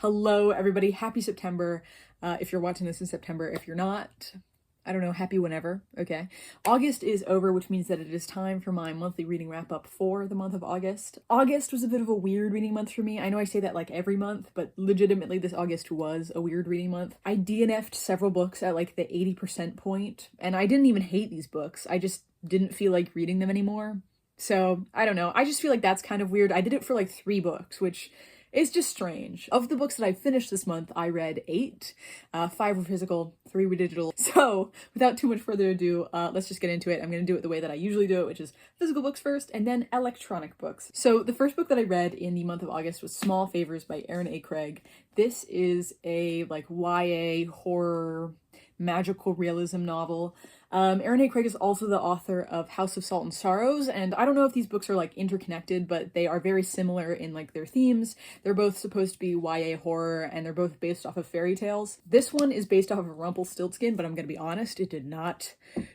Hello, everybody. Happy September. If you're watching this in September, if you're not, I don't know, happy whenever, okay? August is over, which means that it is time for my monthly reading wrap-up for the month of August. August was a bit of a weird reading month for me. I know I say that like every month, but legitimately this August was a weird reading month. I DNF'd several books at like the 80% point, and I didn't even hate these books. I just didn't feel like reading them anymore. So, I don't know. I just feel like that's kind of weird. I did it for like 3 books, which is just strange. Of the books that I finished this month, I read 8. 5 were physical, 3 were digital. So, without too much further ado, let's just get into it. I'm going to do it the way that I usually do it, which is physical books first, and then electronic books. So, the first book that I read in the month of August was Small Favors by Erin A. Craig. This is a, like, YA horror magical realism novel. Erin A. Craig is also the author of House of Salt and Sorrows, and I don't know if these books are like interconnected, but they are very similar in like their themes. They're both supposed to be YA horror, and they're both based off of fairy tales. This one is based off of Rumpelstiltskin, but I'm gonna be honest, it did not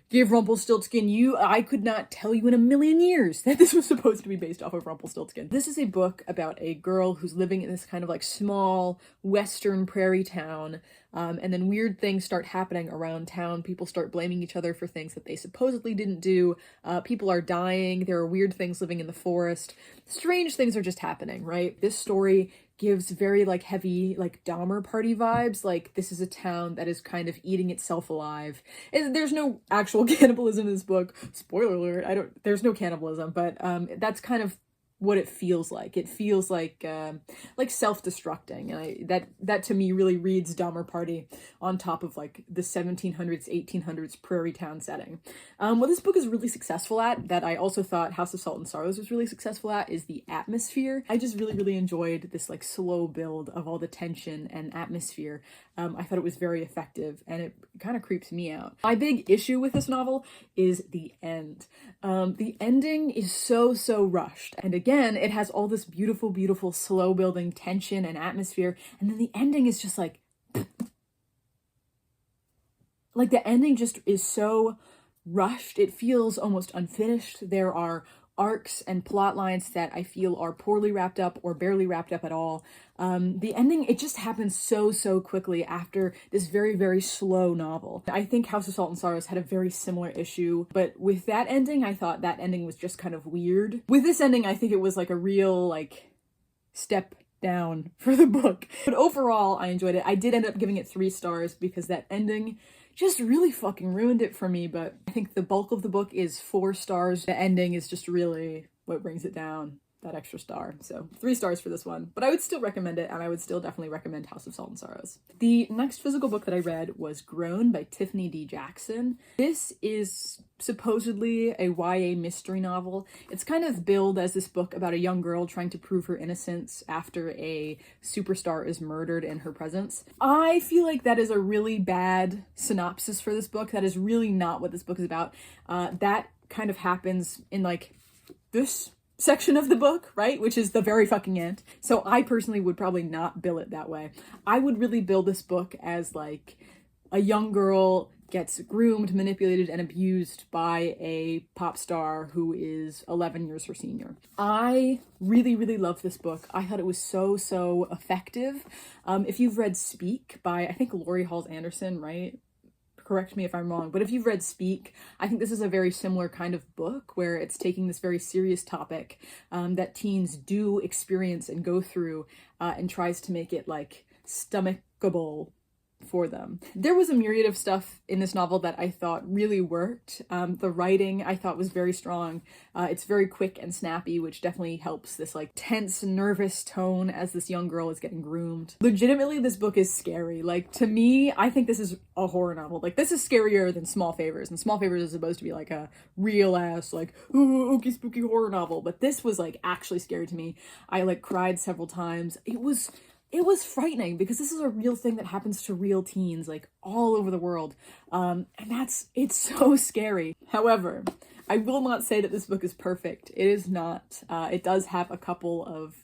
give Rumpelstiltskin I could not tell you in a million years that this was supposed to be based off of Rumpelstiltskin. This is a book about a girl who's living in this kind of like small western prairie town, and then weird things start happening around town. People start blaming each other for things that they supposedly didn't do. People are dying. There are weird things living in the forest. Strange things are just happening, right? This story gives very like heavy like Dahmer party vibes. Like this is a town that is kind of eating itself alive. And there's no actual cannibalism in this book. Spoiler alert. There's no cannibalism, but that's kind of what it feels like. It feels like self-destructing, and that to me really reads Dahmer Party on top of like the 1700s, 1800s prairie town setting. What this book is really successful at, that I also thought House of Salt and Sorrows was really successful at, is the atmosphere. I just really enjoyed this like slow build of all the tension and atmosphere. I thought it was very effective, and it kind of creeps me out. My big issue with this novel is the end. The ending is so rushed, and again, it has all this beautiful slow building tension and atmosphere, and then the ending is just like the ending just is so rushed. It feels almost unfinished. There are arcs and plot lines that I feel are poorly wrapped up or barely wrapped up at all. The ending, it just happens so quickly after this very slow novel. I think House of Salt and Sorrows had a very similar issue, but with that ending, I thought that ending was just kind of weird. With this ending, I think it was like a real like step down for the book. But overall, I enjoyed it. I did end up giving it 3 stars because that ending just really fucking ruined it for me, but I think the bulk of the book is 4 stars. The ending is just really what brings it down, that extra star. So 3 stars for this one, but I would still recommend it, and I would still definitely recommend House of Salt and Sorrows. The next physical book that I read was Grown by Tiffany D. Jackson. This is supposedly a YA mystery novel. It's kind of billed as this book about a young girl trying to prove her innocence after a superstar is murdered in her presence. I feel like that is a really bad synopsis for this book. That is really not what this book is about. That kind of happens in like this section of the book, right? Which is the very fucking end. So I personally would probably not bill it that way. I would really bill this book as like a young girl gets groomed, manipulated, and abused by a pop star who is 11 years her senior. I really love this book. I thought it was so effective. If you've read Speak by, I think, Laurie Halse Anderson, right? Correct me if I'm wrong, but if you've read Speak, I think this is a very similar kind of book where it's taking this very serious topic that teens do experience and go through and tries to make it like stomachable for them. There was a myriad of stuff in this novel that I thought really worked. The writing I thought was very strong. It's very quick and snappy, which definitely helps this like tense, nervous tone as this young girl is getting groomed. Legitimately, this book is scary. Like, to me, I think this is a horror novel. Like, this is scarier than Small Favors, and Small Favors is supposed to be like a real ass like ooh, ooky spooky horror novel, but this was like actually scary to me. I like cried several times. It was frightening because this is a real thing that happens to real teens like all over the world. And it's so scary. However, I will not say that this book is perfect. It is not. It does have a couple of,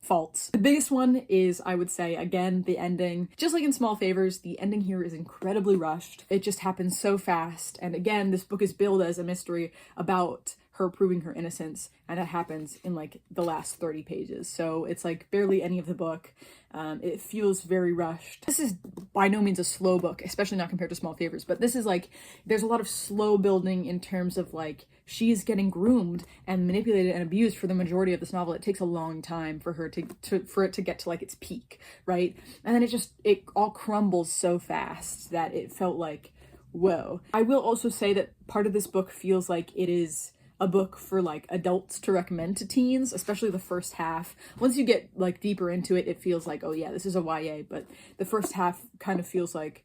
faults. The biggest one is, I would say, again, the ending. Just like in Small Favors, the ending here is incredibly rushed. It just happens so fast. And again, this book is billed as a mystery about her proving her innocence, and that happens in like the last 30 pages. So it's like barely any of the book. It feels very rushed. This is by no means a slow book, especially not compared to Small Favors, but this is like, there's a lot of slow building in terms of like, she's getting groomed and manipulated and abused for the majority of this novel. It takes a long time for her for it to get to like its peak, right? And then it all crumbles so fast that it felt like, whoa. I will also say that part of this book feels like it is a book for like adults to recommend to teens, especially the first half. Once you get like deeper into it, it feels like, oh yeah, this is a YA, but the first half kind of feels like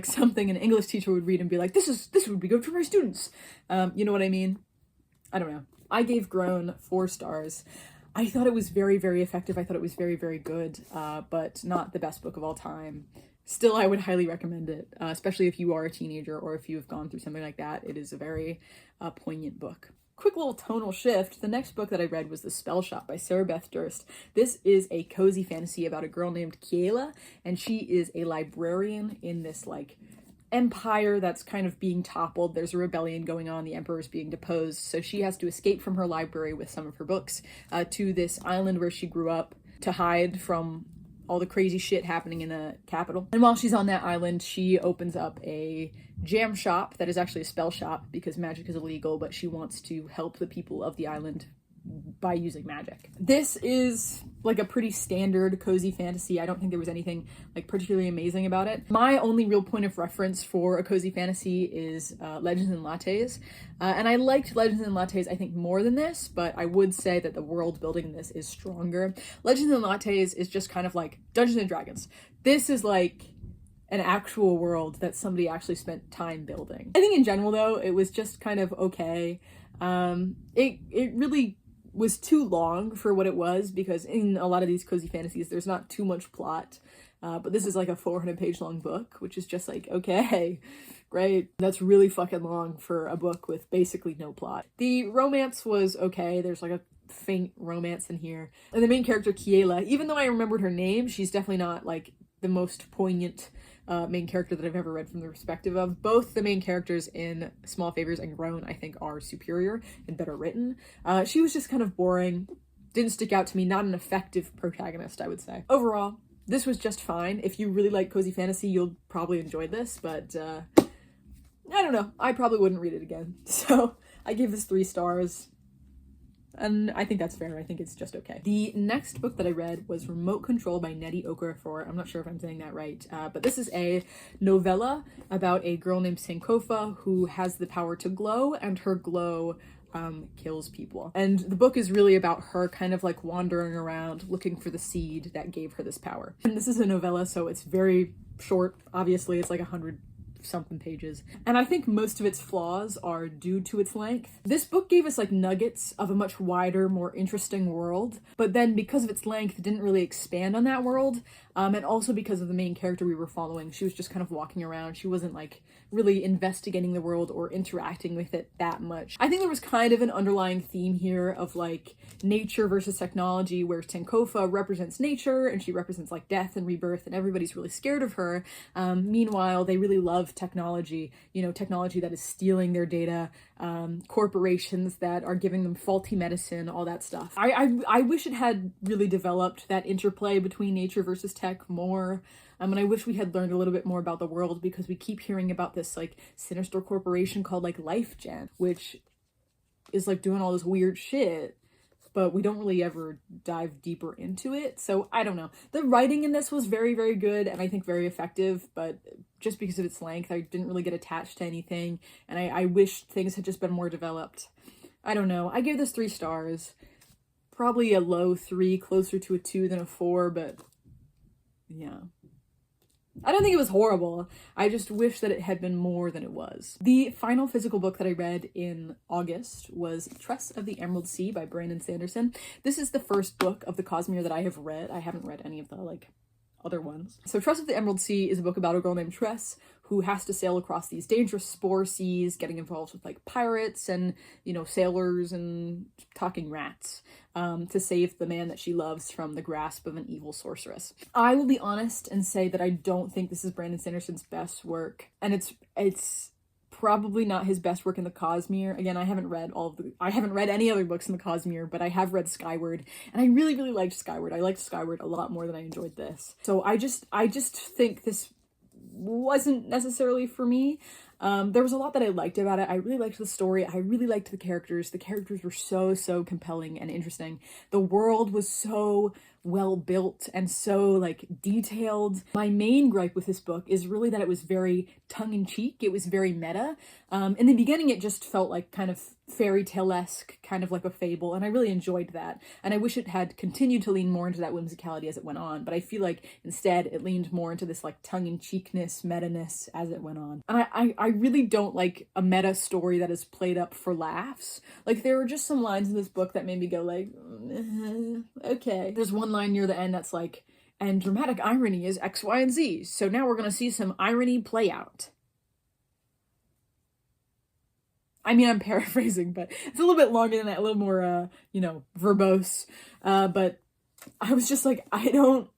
something an English teacher would read and be like, this would be good for my students. You know what I mean? I don't know. I gave Grown 4 stars. I thought it was very, very effective. I thought it was very, very good, but not the best book of all time. Still, I would highly recommend it, especially if you are a teenager or if you have gone through something like that. It is a very poignant book. Quick little tonal shift. The next book that I read was The Spellshop by Sarah Beth Durst. This is a cozy fantasy about a girl named Kiela, and she is a librarian in this like empire that's kind of being toppled. There's a rebellion going on. The emperor is being deposed, so she has to escape from her library with some of her books to this island where she grew up to hide from all the crazy shit happening in the capital. And while she's on that island, she opens up a jam shop that is actually a spell shop because magic is illegal, but she wants to help the people of the island by using magic. This is like a pretty standard cozy fantasy. I don't think there was anything like particularly amazing about it. My only real point of reference for a cozy fantasy is Legends and Lattes. And I liked Legends and Lattes, I think, more than this, but I would say that the world building in this is stronger. Legends and Lattes is just kind of like Dungeons and Dragons. This is like an actual world that somebody actually spent time building. I think in general, though, it was just kind of okay. It really was too long for what it was, because in a lot of these cozy fantasies there's not too much plot, but this is like a 400-page long book, which is just like, okay, great, that's really fucking long for a book with basically no plot. The romance was okay. There's like a faint romance in here, and the main character Kiela, even though I remembered her name, she's definitely not like the most poignant main character that I've ever read from the perspective of. Both the main characters in Small Favors and Grown, I think, are superior and better written. She was just kind of boring, didn't stick out to me, not an effective protagonist, I would say. Overall, this was just fine. If you really like cozy fantasy, you'll probably enjoy this, but I don't know, I probably wouldn't read it again. So I gave this 3 stars. And I think that's fair. I think it's just okay. The next book that I read was Remote Control by Nnedi Okorafor. I'm not sure if I'm saying that right, but this is a novella about a girl named Sankofa who has the power to glow, and her glow kills people. And the book is really about her kind of like wandering around looking for the seed that gave her this power. And this is a novella, so it's very short. Obviously, it's like 100 something pages, and I think most of its flaws are due to its length. This book gave us like nuggets of a much wider, more interesting world, but then because of its length, it didn't really expand on that world, and also because of the main character we were following. She was just kind of walking around. She wasn't like really investigating the world or interacting with it that much. I think there was kind of an underlying theme here of like nature versus technology, where Sankofa represents nature and she represents like death and rebirth, and everybody's really scared of her. Meanwhile, they really love technology, you know, technology that is stealing their data, corporations that are giving them faulty medicine, all that stuff. I wish it had really developed that interplay between nature versus tech more. And I wish we had learned a little bit more about the world, because we keep hearing about this like sinister corporation called like LifeGen, which is like doing all this weird shit, but we don't really ever dive deeper into it. So I don't know. The writing in this was very, very good, and I think very effective, but just because of its length, I didn't really get attached to anything, and I wish things had just been more developed. I don't know. I gave this 3 stars. Probably a low 3, closer to a 2 than a 4, but yeah. I don't think it was horrible. I just wish that it had been more than it was. The final physical book that I read in August was Tress of the Emerald Sea by Brandon Sanderson. This is the first book of the Cosmere that I have read. I haven't read any of the like other ones. So Tress of the Emerald Sea is a book about a girl named Tress who has to sail across these dangerous spore seas, getting involved with like pirates and, you know, sailors and talking rats, to save the man that she loves from the grasp of an evil sorceress. I will be honest and say that I don't think this is Brandon Sanderson's best work, and it's probably not his best work in the Cosmere. Again, I haven't read any other books in the Cosmere, but I have read Skyward, and I really, really liked Skyward. I liked Skyward a lot more than I enjoyed this. So I just think this wasn't necessarily for me. There was a lot that I liked about it. I really liked the story. I really liked the characters. The characters were so compelling and interesting. The world was so well built and so like detailed. My main gripe with this book is really that it was very tongue-in-cheek. It was very meta. In the beginning, it just felt like kind of fairy tale-esque, kind of like a fable, and I really enjoyed that. And I wish it had continued to lean more into that whimsicality as it went on, but I feel like instead it leaned more into this like tongue-in-cheekness, meta-ness as it went on. And I really don't like a meta story that is played up for laughs. Like, there were just some lines in this book that made me go like, okay. There's one line near the end that's like, and dramatic irony is X, Y, and Z, so now we're gonna see some irony play out. I mean, I'm paraphrasing, but it's a little bit longer than that, a little more, verbose. But I was just like, I don't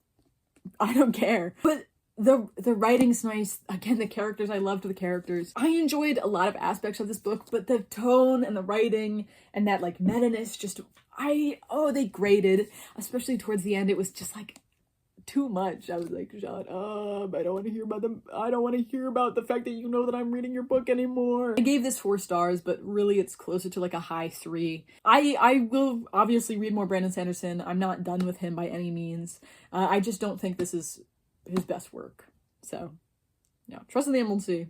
care. But the writing's nice. Again, the characters, I loved the characters. I enjoyed a lot of aspects of this book, but the tone and the writing and that like meta-ness just, they grated. Especially towards the end, it was just like too much. I was like, shut up. I don't want to hear about the fact that you know that I'm reading your book anymore. I gave this 4 stars, but really it's closer to like a high 3. I will obviously read more Brandon Sanderson. I'm not done with him by any means. I just don't think this is his best work. So, no. Trust in the Emerald Sea.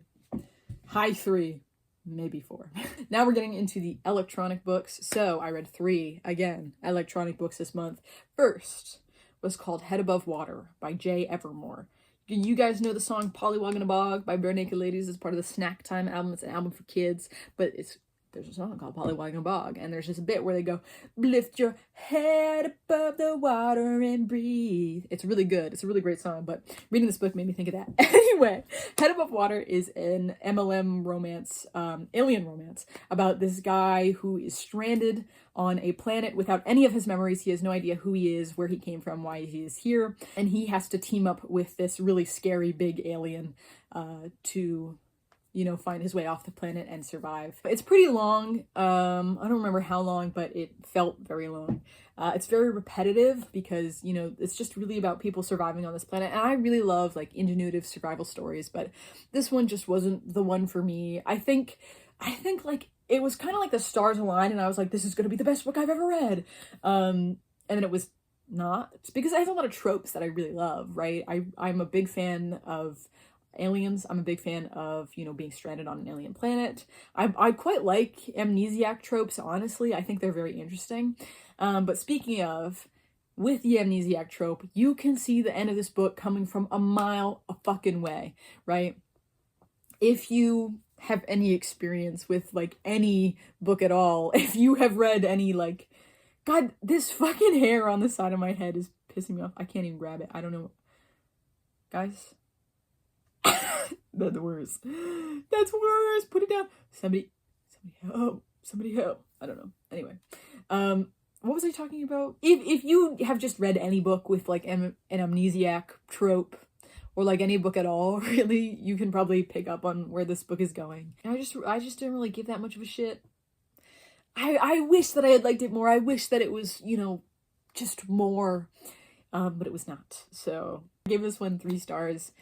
High 3. Maybe 4. Now we're getting into the electronic books. So, I read 3, again, electronic books this month. First was called Head Above Water by J. Evermore. You guys know the song Pollywog in a Bog by Bare Naked Ladies. It's part of the Snack Time album. It's an album for kids, but there's a song called Pollywog in a Bog, and there's just a bit where they go, lift your head above the water and breathe. It's really good. It's a really great song, but reading this book made me think of that. Anyway, Head Above Water is an MLM romance, alien romance, about this guy who is stranded on a planet without any of his memories. He has no idea who he is, where he came from, why he is here, and he has to team up with this really scary big alien to find his way off the planet and survive. It's pretty long. I don't remember how long, but it felt very long. It's very repetitive because, it's just really about people surviving on this planet. And I really love like ingenuitive survival stories, but this one just wasn't the one for me. I think like it was kind of like the stars aligned and I was like, this is going to be the best book I've ever read. And then it was not, because I have a lot of tropes that I really love, right? I'm a big fan of aliens. I'm a big fan of, being stranded on an alien planet. I quite like amnesiac tropes, honestly. I think they're very interesting. But speaking of, with the amnesiac trope, you can see the end of this book coming from a mile a fucking way, right? If you have any experience with, like, any book at all, if you have read any, like, God, this fucking hair on the side of my head is pissing me off. I can't even grab it. I don't know. Guys? That's worse. That's worse. Put it down. Somebody help. Somebody help. I don't know. Anyway. What was I talking about? If you have just read any book with, like, an amnesiac trope, or like any book at all, really, you can probably pick up on where this book is going. And I just didn't really give that much of a shit. I wish that I had liked it more. I wish that it was, just more, but it was not. So I gave this one 3 stars.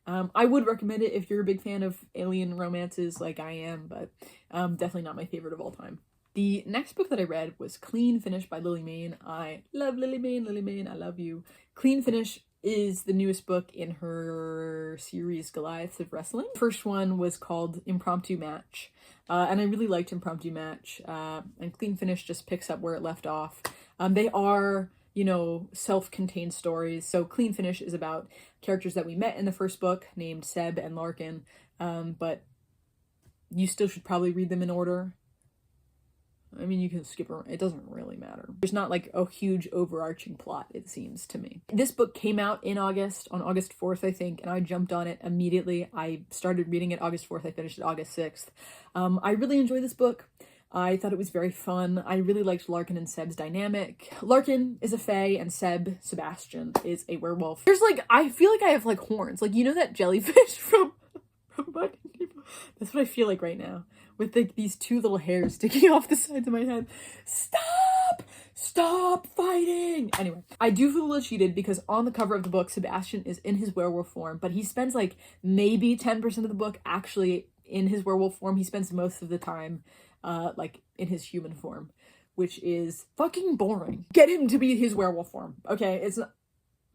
I would recommend it if you're a big fan of alien romances like I am, but definitely not my favorite of all time. The next book that I read was Clean Finish by Lily Mayne. I love Lily Mayne. Lily Mayne, I love you. Clean Finish is the newest book in her series Goliaths of Wrestling. First one was called Impromptu Match, and I really liked Impromptu Match, and Clean Finish just picks up where it left off. They are, self-contained stories. So Clean Finish is about characters that we met in the first book named Seb and Larkin, but you still should probably read them in order. I mean, you can skip around. It doesn't really matter. There's not like a huge overarching plot, it seems to me. This book came out in August, on August 4th, I think, and I jumped on it immediately. I started reading it August 4th. I finished it August 6th. I really enjoyed this book. I thought it was very fun. I really liked Larkin and Seb's dynamic. Larkin is a fae and Sebastian, is a werewolf. There's like, I feel like I have like horns. Like, that jellyfish from Finding Nemo? That's what I feel like right now. With these two little hairs sticking off the sides of my head. Stop! Stop fighting! Anyway, I do feel a little cheated because on the cover of the book, Sebastian is in his werewolf form, but he spends like maybe 10% of the book actually in his werewolf form. He spends most of the time like in his human form, which is fucking boring. Get him to be his werewolf form, okay? It's not...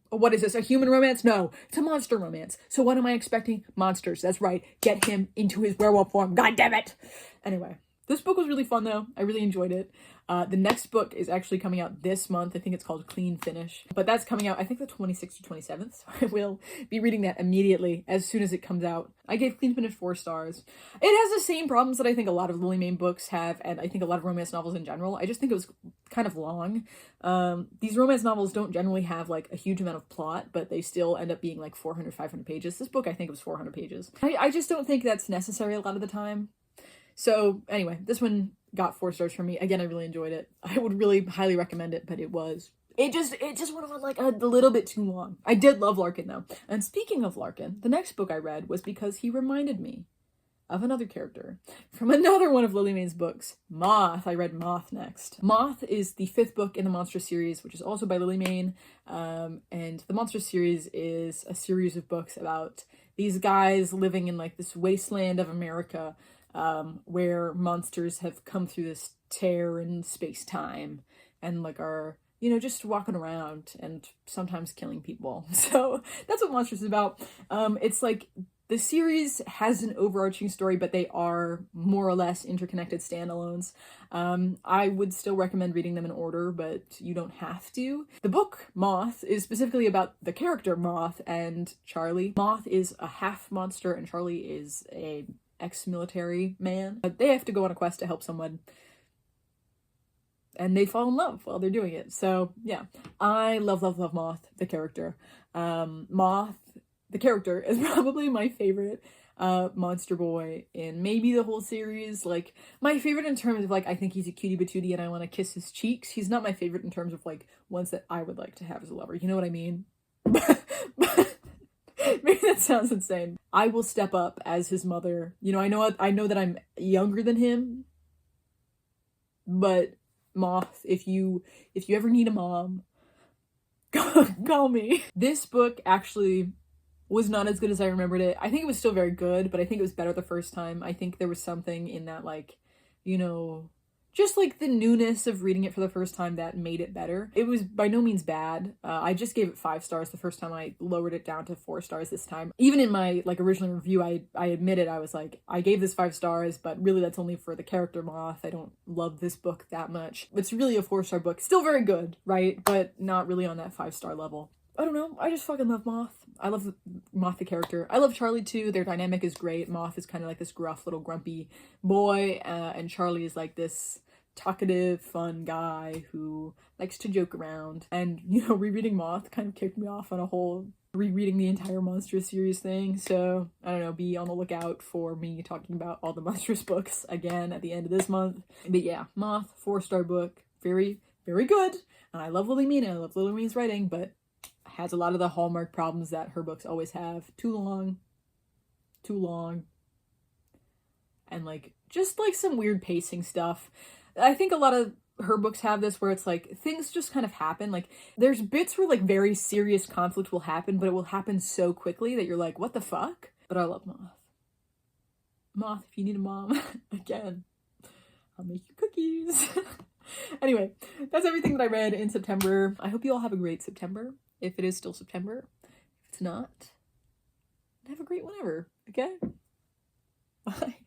What is this, a human romance? No, it's a monster romance. So what am I expecting? Monsters, that's right. Get him into his werewolf form, god damn it! Anyway, this book was really fun though. I really enjoyed it. The next book is actually coming out this month. I think it's called Clean Finish. But that's coming out, I think the 26th or 27th. So I will be reading that immediately as soon as it comes out. I gave Clean Finish 4 stars. It has the same problems that I think a lot of Lily Mayne books have, and I think a lot of romance novels in general. I just think it was kind of long. These romance novels don't generally have like a huge amount of plot, but they still end up being like 400, 500 pages. This book, I think, was 400 pages. I just don't think that's necessary a lot of the time. So anyway, this one got 4 stars from me. Again, I really enjoyed it. I would really highly recommend it, but it just went on like a little bit too long. I did love Larkin though. And speaking of Larkin, the next book I read was because he reminded me of another character from another one of Lily Mayne's books, Moth. I read Moth next. Moth is the 5th book in the Monster series, which is also by Lily Mayne. And the Monster series is a series of books about these guys living in like this wasteland of America, where monsters have come through this tear in space-time and like are, you know, just walking around and sometimes killing people. So that's what Monsters is about. It's like the series has an overarching story, but they are more or less interconnected standalones. I would still recommend reading them in order, but you don't have to. The book, Moth, is specifically about the character Moth and Charlie. Moth is a half monster and Charlie is a ex-military man. But they have to go on a quest to help someone. And they fall in love while they're doing it. So, yeah. I love, love, love Moth, the character. Moth, the character, is probably my favorite monster boy in maybe the whole series. Like, my favorite in terms of, like, I think he's a cutie patootie and I want to kiss his cheeks. He's not my favorite in terms of, like, ones that I would like to have as a lover. You know what I mean? Maybe that sounds insane. I will step up as his mother. You know that I'm younger than him. But Moth, if you ever need a mom, call me. This book actually was not as good as I remembered it. I think it was still very good, but I think it was better the first time. I think there was something in that, like, you know, just like the newness of reading it for the first time that made it better. It was by no means bad. I just gave it 5 stars the first time. I lowered it down to 4 stars this time. Even in my like original review, I admitted, I was like, I gave this 5 stars, but really that's only for the character Moth. I don't love this book that much. It's really a 4-star book. Still very good, right? But not really on that 5-star level. I don't know. I just fucking love Moth. I love Moth the character. I love Charlie too. Their dynamic is great. Moth is kind of like this gruff little grumpy boy, and Charlie is like this talkative, fun guy who likes to joke around. And, you know, rereading Moth kind of kicked me off on a whole rereading the entire Monstrous series thing. So, I don't know, be on the lookout for me talking about all the Monstrous books again at the end of this month. But yeah, Moth, 4-star book. Very, very good. And I love Lily Mayne. I love Lily Mayne's writing, but has a lot of the hallmark problems that her books always have. Too long. And like, just like some weird pacing stuff. I think a lot of her books have this where it's like things just kind of happen. Like there's bits where like very serious conflict will happen, but it will happen so quickly that you're like, what the fuck? But I love Moth. Moth, if you need a mom, again, I'll make you cookies. Anyway, that's everything that I read in September. I hope you all have a great September. If it is still September. If it's not, have a great whenever. Okay? Bye.